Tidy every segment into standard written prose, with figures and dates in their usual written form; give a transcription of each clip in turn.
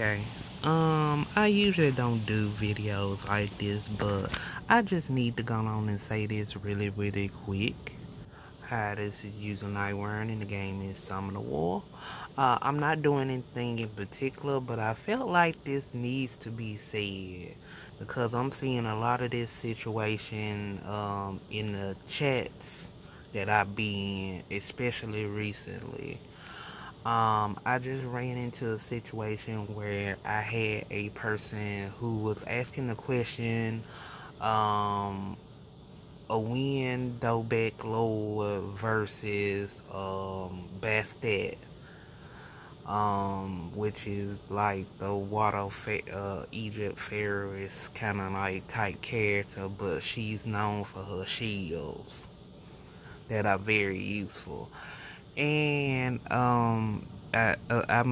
Okay. I usually don't do videos like this, but I just need to go on and say this really quick. Hi, this is using Nightworm and the game is Summonerwar. I'm not doing anything in particular, but I felt like this needs to be said because I'm seeing a lot of this situation in the chats that I've been in, especially recently. I just ran into a situation where I had a person who was asking the question, um, a window back lower versus Bastet, which is like the Egypt Ferris kind of like type character, but she's known for her shields that are very useful. And I'm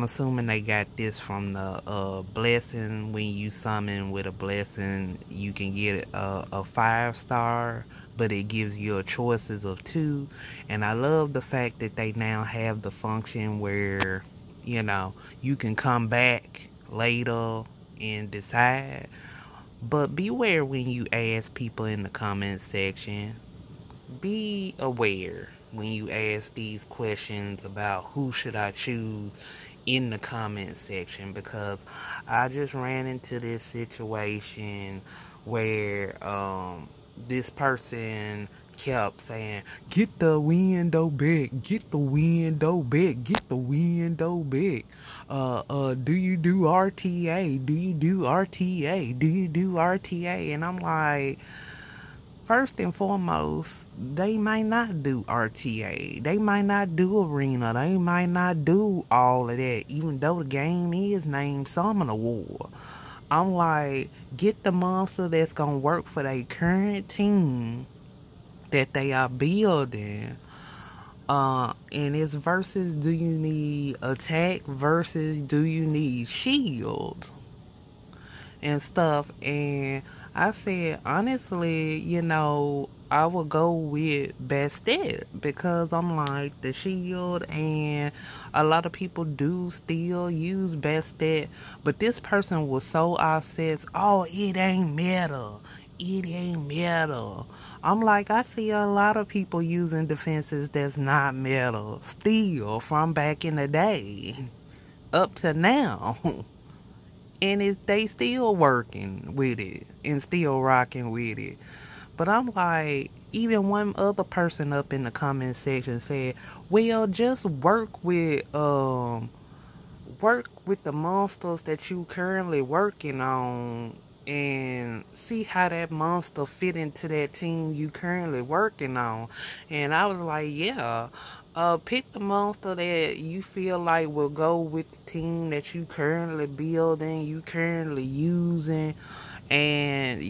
assuming they got this from the blessing. When you summon with a blessing, you can get a 5-star, but it gives you choices of 2. And I love the fact that they now have the function where, you can come back later and decide. But beware when you ask people in the comment section. Be aware when you ask these questions about who should I choose in the comment section, because I just ran into this situation where this person kept saying, get the window back, get the window back, get the window back. Do you do RTA? Do you do RTA? Do you do RTA? And I'm like, first and foremost, they might not do RTA. They might not do Arena. They might not do all of that, even though the game is named Summonerwar. I'm like, get the monster that's going to work for their current team that they are building. And it's versus do you need attack versus do you need shield and stuff. And I said, honestly, I would go with Bastet because I'm like the shield, and a lot of people do still use Bastet. But this person was so obsessed. Oh, it ain't meta. It ain't meta. I'm like, I see a lot of people using defenses that's not meta still from back in the day up to now. And they still working with it and still rocking with it. But I'm like, even one other person up in the comment section said, well, just work with the monsters that you currently working on and see how that monster fit into that team you currently working on. And I was like, yeah, pick the monster that you feel like will go with the team that you currently building, you currently using, and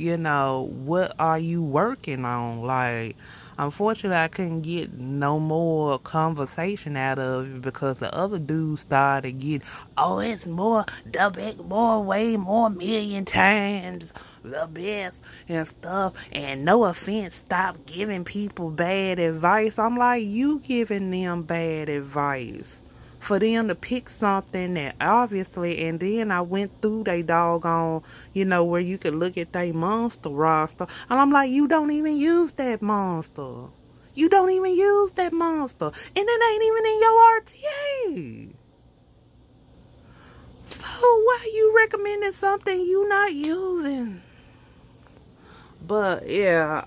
what are you working on. Like, unfortunately, I couldn't get no more conversation out of it because the other dude started getting, oh, it's more, the big, more, way more, million times the best and stuff. And no offense, stop giving people bad advice. I'm like, you giving them bad advice for them to pick something that obviously. And then I went through they doggone, where you could look at their monster roster, and I'm like, you don't even use that monster. You don't even use that monster, and it ain't even in your RTA. So why you recommending something you not using? But yeah,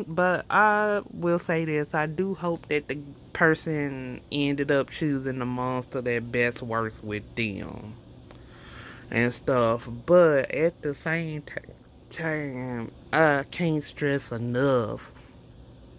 but I will say this, I do hope that the person ended up choosing the monster that best works with them and stuff. But at the same time, I can't stress enough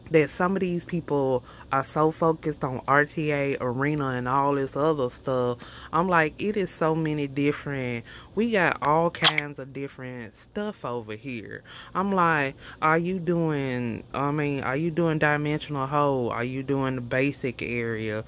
that some of these people are so focused on RTA, Arena, and all this other stuff. I'm like, it is so many different, we got all kinds of different stuff over here. I'm like, are you doing Dimensional Hole? Are you doing the basic area?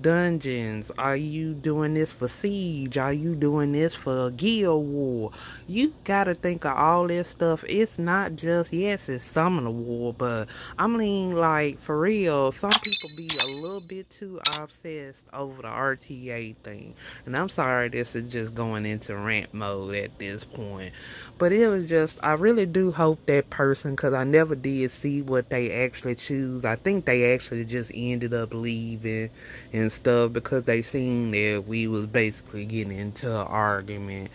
Dungeons? Are you doing this for Siege? Are you doing this for Guild War? You gotta think of all this stuff. It's not just, yes, it's Summoner War, War, but I mean, like, for real, some people be a little bit too obsessed over the RTA thing. And I'm sorry, this is just going into rant mode at this point. But it was just, I really do hope that person, because I never did see what they actually choose. I think they actually just ended up leaving and stuff because they seen that we was basically getting into an argument.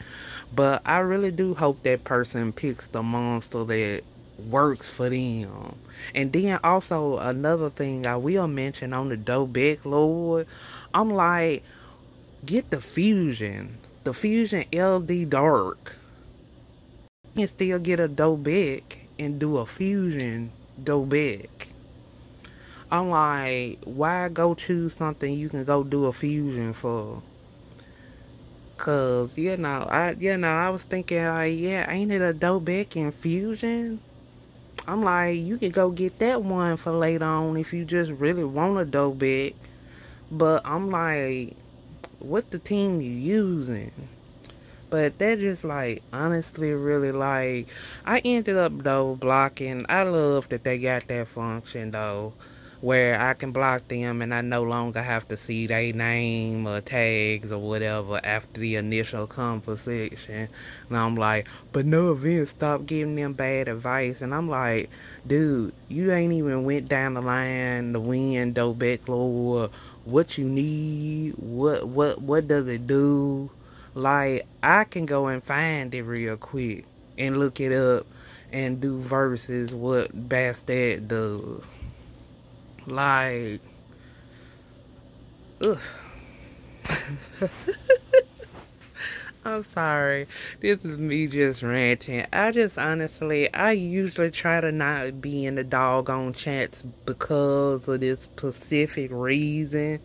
But I really do hope that person picks the monster that works for them. And then also another thing I will mention on the Dobek Lord, I'm like, get the fusion. The fusion LD Dark. You can still get a Dobek and do a fusion Dobek. I'm like, why go choose something you can go do a fusion for? Cause I was thinking like, yeah, ain't it a Dobek infusion? I'm like, you could go get that one for later on if you just really want a Dobek. But I'm like, what's the team you using? But that just like honestly really like I ended up though blocking. I love that they got that function though, where I can block them and I no longer have to see their name or tags or whatever after the initial conversation. And I'm like, but no offense, stop giving them bad advice. And I'm like, dude, you ain't even went down the line to win Dobek Lord. What you need? What does it do? Like, I can go and find it real quick and look it up and do versus what Bastet does. Like, ugh. I'm sorry. This is me just ranting. I just honestly, I usually try to not be in the doggone chats because of this specific reason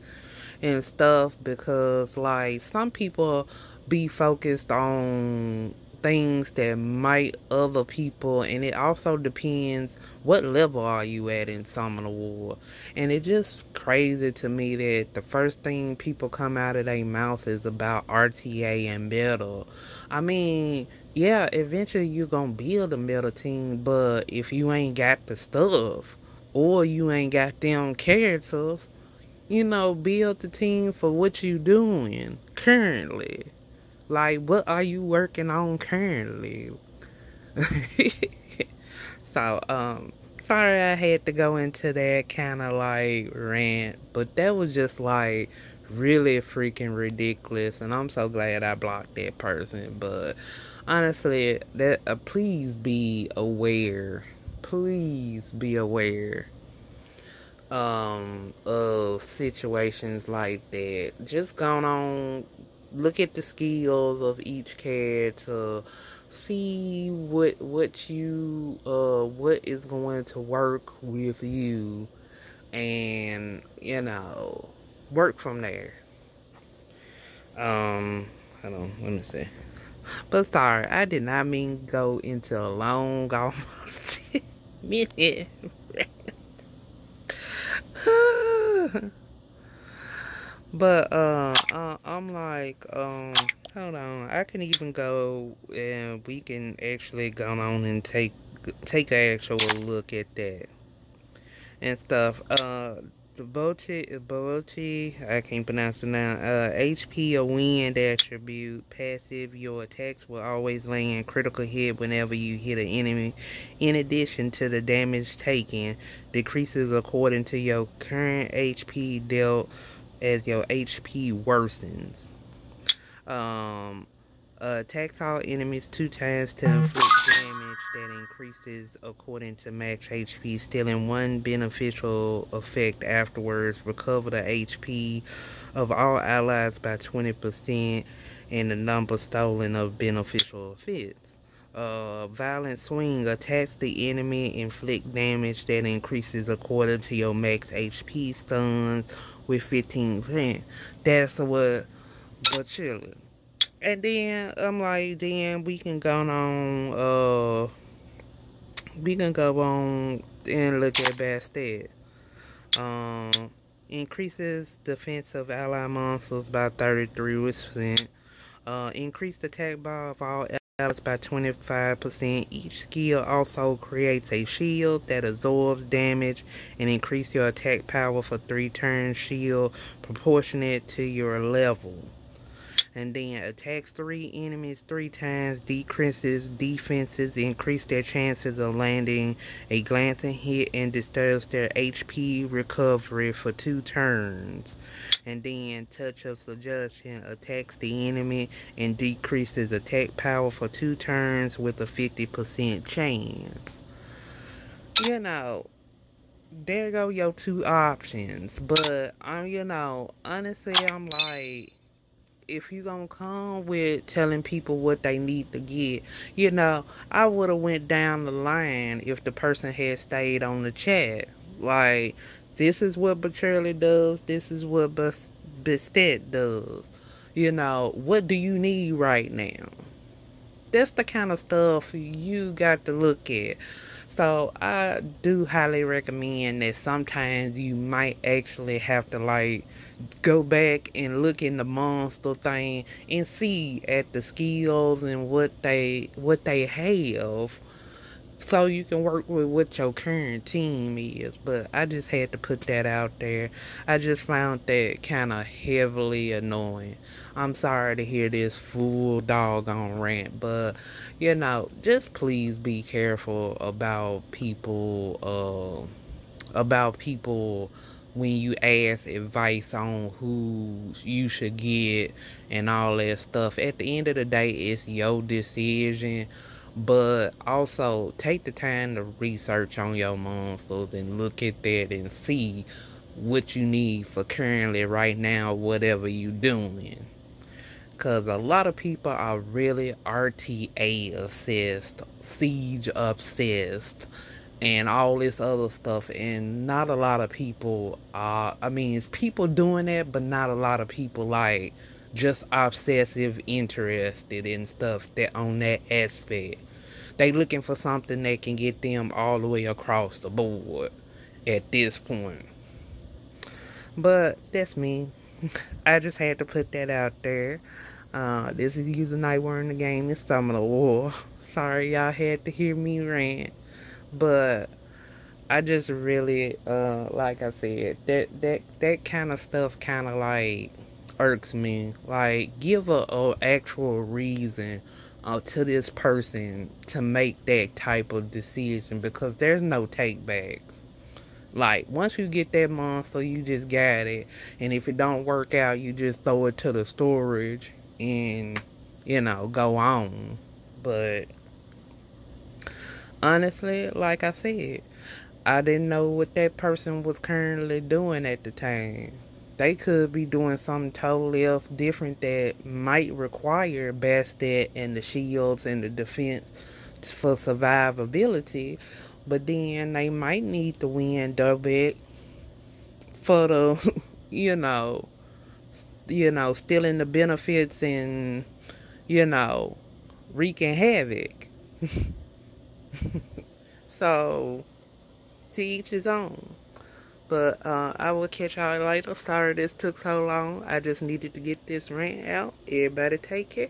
and stuff, because like some people be focused on things that might other people, and it also depends what level are you at in Summonerwar. And it just crazy to me that the first thing people come out of their mouth is about RTA and meta. I mean, yeah, eventually you're gonna build a meta team, but if you ain't got the stuff or you ain't got them characters, build the team for what you doing currently. Like, what are you working on currently? So, sorry I had to go into that kind of like rant, but that was just like really freaking ridiculous, and I'm so glad I blocked that person. But honestly, that please be aware. Please be aware of situations like that. Just going on, look at the skills of each character, see what is going to work with you, and work from there. Hold on, let me see. But sorry, I did not mean go into a long almost minute. But I'm like, hold on. I can even go and we can actually go on and take an actual look at that and stuff. The Bochi, I can't pronounce it now. HP or wind attribute, passive. Your attacks will always land critical hit whenever you hit an enemy. In addition to the damage taken, decreases according to your current HP dealt as your HP worsens. Attacks all enemies 2 times to inflict damage that increases according to max HP, stealing 1 beneficial effect afterwards. Recover the HP of all allies by 20% and the number stolen of beneficial effects. Violent swing attacks the enemy, inflict damage that increases according to your max HP, stuns with 15%. That's what, but chillin'. And then I'm like, then we can go on and look at Bastet. Increases defense of ally monsters by 33%. Increased attack bar of all by 25%. Each skill also creates a shield that absorbs damage and increase your attack power for 3 turns. Shield proportionate to your level. And then attacks 3 enemies 3 times, decreases defenses, increase their chances of landing a glancing hit, and disturbs their HP recovery for 2 turns. And then touch of suggestion attacks the enemy and decreases attack power for 2 turns with a 50% chance. You know, there go your 2 options. But honestly, I'm like, if you gonna come with telling people what they need to get, I would have went down the line if the person had stayed on the chat. Like, this is what Betrayal does, this is what Bestet does. What do you need right now? That's the kind of stuff you got to look at. So I do highly recommend that sometimes you might actually have to like go back and look in the monster thing and see at the skills and what they have, so you can work with what your current team is. But I just had to put that out there. I just found that kind of heavily annoying. I'm sorry to hear this full doggone rant, but just please be careful about people. When you ask advice on who you should get and all that stuff. At the end of the day, it's your decision. But also take the time to research on your monsters and look at that and see what you need for currently right now, whatever you doing. Because a lot of people are really RTA obsessed, siege obsessed, and all this other stuff. And not a lot of people are, it's people doing that, but not a lot of people like just obsessive interested in stuff that on that aspect. They looking for something that can get them all the way across the board at this point. But that's me. I just had to put that out there. This is User Nightwar in the game. It's Summonerwar. Sorry y'all had to hear me rant. But I just really, like I said, that kind of stuff kind of like irks me. Like, give a actual reason to this person to make that type of decision, because there's no takebacks. Like, once you get that monster, you just got it, and if it don't work out, you just throw it to the storage and go on. But honestly, like I said, I didn't know what that person was currently doing at the time. They could be doing something totally else different that might require Bastet and the shields and the defense for survivability. But then they might need to win double for the, stealing the benefits and, wreaking havoc. So, to each his own. But I will catch y'all later. Sorry this took so long. I just needed to get this rant out. Everybody take care.